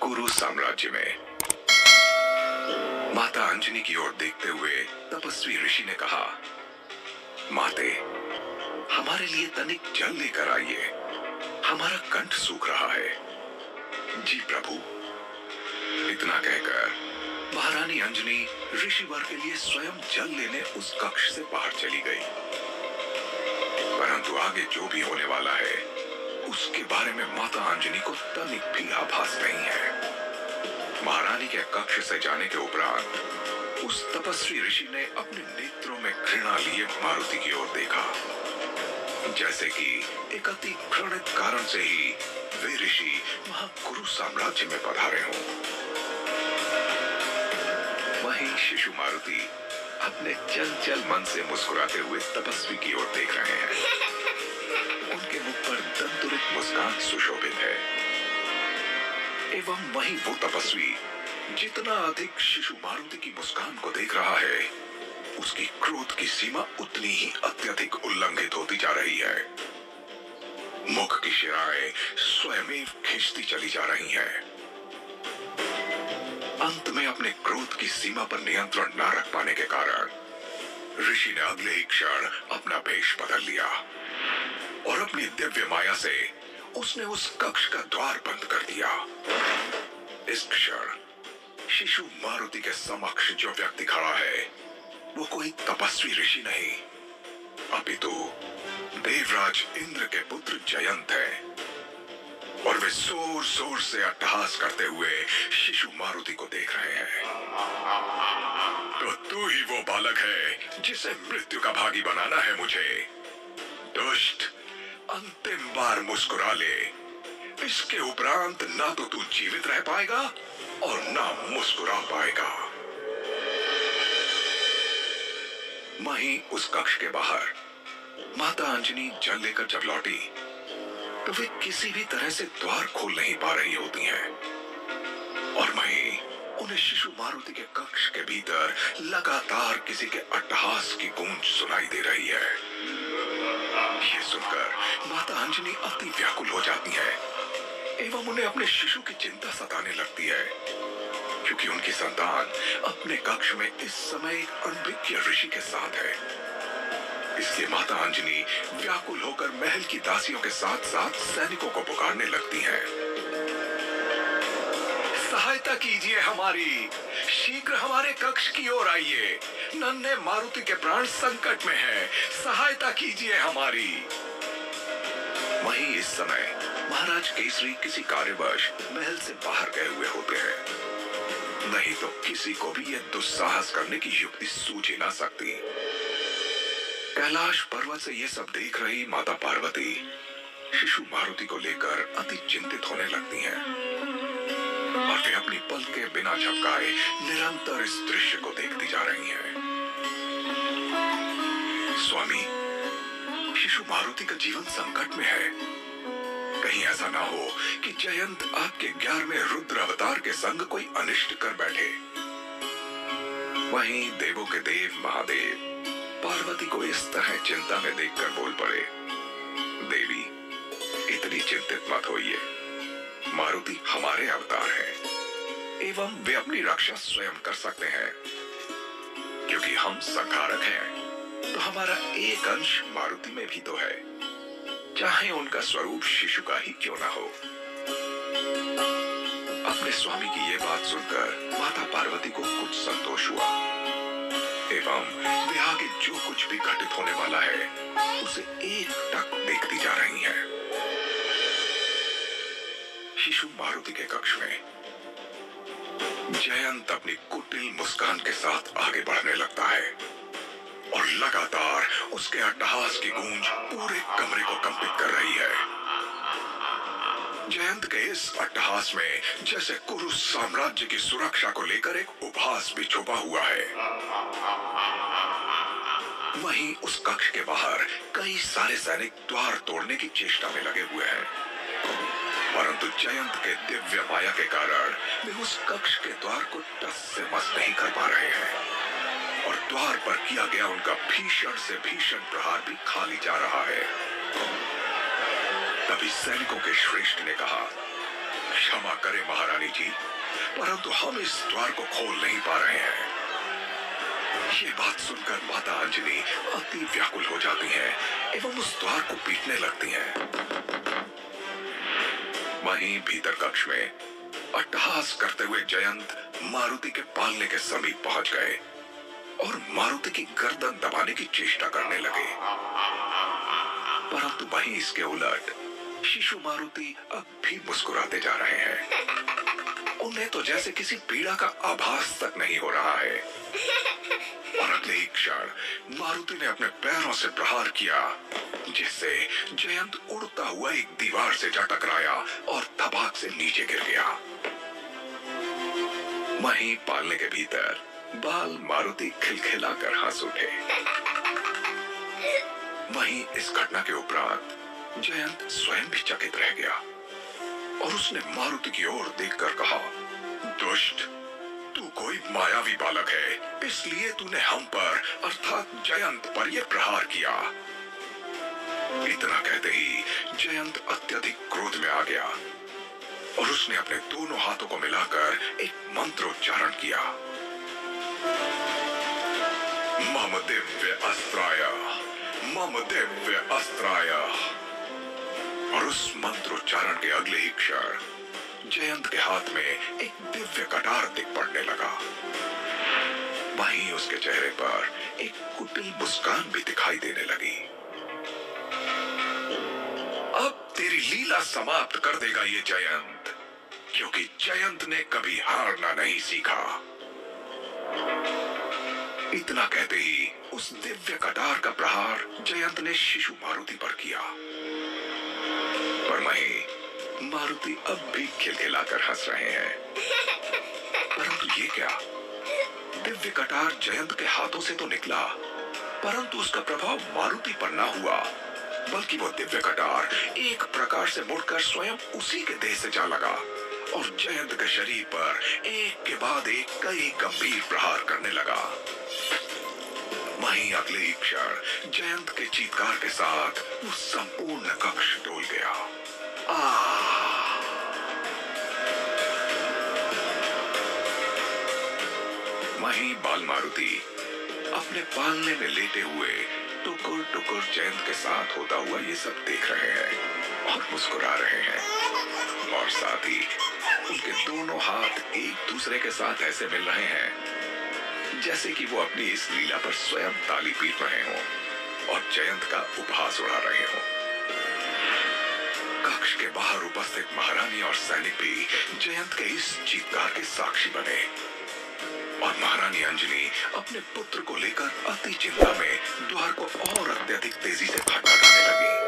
कुरु साम्राज्य में। माता अंजनी की ओर देखते हुए तपस्वी ऋषि ने कहा, माते, हमारे लिए तनिक जल लेकर आइए, हमारा कंठ सूख रहा है। जी प्रभु। इतना कहकर महारानी अंजनी ऋषिवर के लिए स्वयं जल लेने उस कक्ष से बाहर चली गई। परंतु आगे जो भी होने वाला है उसके बारे में माता अंजनी को तनिक भी आभास नहीं है। महारानी के कक्ष से जाने के उपरांत उस तपस्वी ऋषि ने अपने नेत्रों में घृणा लिए मारुति की ओर देखा, जैसे कि एक अति घृणित कारण से ही वे ऋषि वहां कुरु साम्राज्य में पधारे हों। वहीं शिशु मारुति अपने चंचल मन से मुस्कुराते हुए तपस्वी की ओर देख रहे हैं। उनके मुख पर दंतुरित मुस्कान सुशोभित है। एवं वहीं वो तपस्वी जितना अधिक शिशु मारुति की मुस्कान को देख रहा है, उसकी क्रोध की सीमा उतनी ही अत्यधिक उल्लंघित होती जा रही है। मुख की शिराएं स्वयं खींचती चली जा रही हैं। अंत में अपने क्रोध की सीमा पर नियंत्रण न रख पाने के कारण ऋषि ने अगले ही क्षण अपना भेष बदल लिया और अपनी दिव्य माया से उसने उस कक्ष का द्वार बंद कर दिया। इस क्षण शिशु मारुति के समक्ष जो व्यक्ति खड़ा है वो कोई तपस्वी ऋषि नहीं, अपितु देवराज इंद्र के पुत्र जयंत है। और वे जोर जोर से अट्टहास करते हुए शिशु मारुति को देख रहे हैं। तो तू ही वो बालक है जिसे मृत्यु का भागी बनाना है मुझे। दुष्ट, अंतिम बार मुस्कुरा ले, इसके उपरांत ना तो तू जीवित रह पाएगा और ना मुस्कुरा पाएगा। वहीं उस कक्ष के बाहर माता अंजनी जल लेकर जब लौटी तो वे किसी भी तरह से द्वार खोल नहीं पा रही होती हैं। और वहीं उन्हें शिशु मारुति के कक्ष के भीतर लगातार किसी के अट्टहास की गूंज सुनाई दे रही है। ये सुनकर माता अंजनी अति व्याकुल हो जाती है एवं उन्हें अपने शिशु की चिंता सताने लगती है, क्योंकि उनकी संतान अपने कक्ष में इस समय एक अनभिज्ञ ऋषि के साथ है। इसलिए माता अंजनी व्याकुल होकर महल की दासियों के साथ साथ सैनिकों को पुकारने लगती हैं। सहायता कीजिए हमारी, शीघ्र हमारे कक्ष की ओर आइए, नन्हे मारुति के प्राण संकट में हैं, सहायता कीजिए हमारी। वहीं इस समय महाराज केसरी किसी कार्यवश महल से बाहर गए हुए होते हैं, नहीं तो किसी को भी यह दुस्साहस करने की युक्ति सूझ ही ना सकती। कैलाश पर्वत से ये सब देख रही माता पार्वती शिशु मारुति को लेकर अति चिंतित होने लगती हैं और वे अपनी पलकें बिना झपकाए निरंतर इस दृश्य को देखती जा रही हैं। स्वामी, शिशु मारुति का जीवन संकट में है। कहीं ऐसा ना हो कि जयंत आपके 11वें रुद्र अवतार के संग कोई अनिष्ट कर बैठे। वहीं देवों के देव महादेव पार्वती को इस तरह चिंता में देखकर बोल पड़े, देवी, इतनी चिंतित मत होइए, मारुति हमारे अवतार हैं एवं वे अपनी रक्षा स्वयं कर सकते हैं। क्योंकि हम संहारक हैं तो हमारा एक अंश मारुति में भी तो है, चाहे उनका स्वरूप शिशु का ही क्यों ना हो। अपने स्वामी की ये बात सुनकर माता पार्वती को कुछ संतोष हुआ एवं वे आगे जो कुछ भी घटित होने वाला है उसे एकटक देखती जा रही हैं। शिशु मारुति के कक्ष में जयंत अपनी कुटिल मुस्कान के साथ आगे बढ़ने लगता है और लगातार उसके अट्टहास की गूंज पूरे कमरे को कंपित कर रही है। जयंत के इस अट्टहास में जैसे कुरु साम्राज्य की सुरक्षा को लेकर एक उपहास भी छुपा हुआ है। वहीं उस कक्ष के बाहर कई सारे सैनिक द्वार तोड़ने की चेष्टा में लगे हुए हैं, परंतु जयंत के दिव्य माया के कारण वे उस कक्ष के द्वार को टस से मस नहीं कर पा रहे हैं और द्वार पर किया गया उनका भीषण से भीषण प्रहार भी खाली जा रहा है। तभी सैनिकों के श्रेष्ठ ने कहा, क्षमा करें महारानी जी, परंतु हम इस द्वार को खोल नहीं पा रहे हैं। ये बात सुनकर माता अंजलि अति व्याकुल हो जाती हैं एवं उस द्वार को पीटने लगती हैं। वहीं भीतर कक्ष में अट्टहास करते हुए जयंत मारुति के पालने के समीप पहुंच गए और मारुति की गर्दन दबाने की चेष्टा करने लगे, परंतु वहीं इसके उलट शिशु मारुति अब भी मुस्कुराते जा रहे हैं। उन्हें तो जैसे किसी पीड़ा का आभास तक नहीं हो रहा है। और अगले ही क्षण मारुति ने अपने पैरों से प्रहार किया, जिससे जयंत उड़ता हुआ एक दीवार से जा टकराया और धबाक से नीचे गिर गया। वहीं पालने के भीतर बाल मारुति खिलखिलाकर हंस उठे। वहीं इस घटना के उपरांत जयंत स्वयं भी चकित रह गया और उसने मारुति की ओर देखकर कहा, दुष्ट, तू कोई मायावी बालक है, इसलिए तूने हम पर अर्थात जयंत पर यह प्रहार किया। इतना कहते ही जयंत अत्यधिक क्रोध में आ गया और उसने अपने दोनों हाथों को मिलाकर एक मंत्रोच्चारण किया, मम दिव्य अस्त्राय, मम दिव्य अस्त्राय। और उस मंत्रोच्चारण के अगले ही क्षण जयंत के हाथ में एक दिव्य कटार दिख पड़ने लगा। वहीं उसके चेहरे पर एक कुटिल मुस्कान भी दिखाई देने लगी। अब तेरी लीला समाप्त कर देगा ये जयंत, क्योंकि जयंत ने कभी हारना नहीं सीखा। इतना कहते ही उस दिव्य कटार का प्रहार जयंत ने शिशु मारुति पर किया, पर वहीं मारुति अब भी खिलखिलाकर हंस रहे हैं। परंतु ये क्या, दिव्य कटार जयंत के हाथों से तो निकला, परंतु उसका प्रभाव मारुति पर ना हुआ, बल्कि वो दिव्य कटार एक प्रकार से मुड़कर स्वयं उसी के देह से जा लगा और जयंत के शरीर पर एक के बाद एक कई गंभीर प्रहार करने लगा। वहीं अगले ही क्षण जयंत के चीत्कार के साथ वो संपूर्ण कक्ष डोल गया। वहीं बाल मारुति अपने पालने में लेटे हुए टुकुर टुकुर जयंत के साथ होता हुआ ये सब देख रहे हैं और मुस्कुरा रहे हैं, और साथ ही उनके दोनों हाथ एक दूसरे के साथ ऐसे मिल रहे हैं जैसे कि वो अपनी इस लीला पर स्वयं ताली पीट रहे हों और जयंत का उपहास उड़ा रहे हों। कक्ष के बाहर उपस्थित महारानी और सैनिक भी जयंत के इस चीत्कार के साक्षी बने और महारानी अंजलि अपने पुत्र को लेकर अति चिंता में द्वार को और अत्यधिक तेजी से खटखटाने लगी।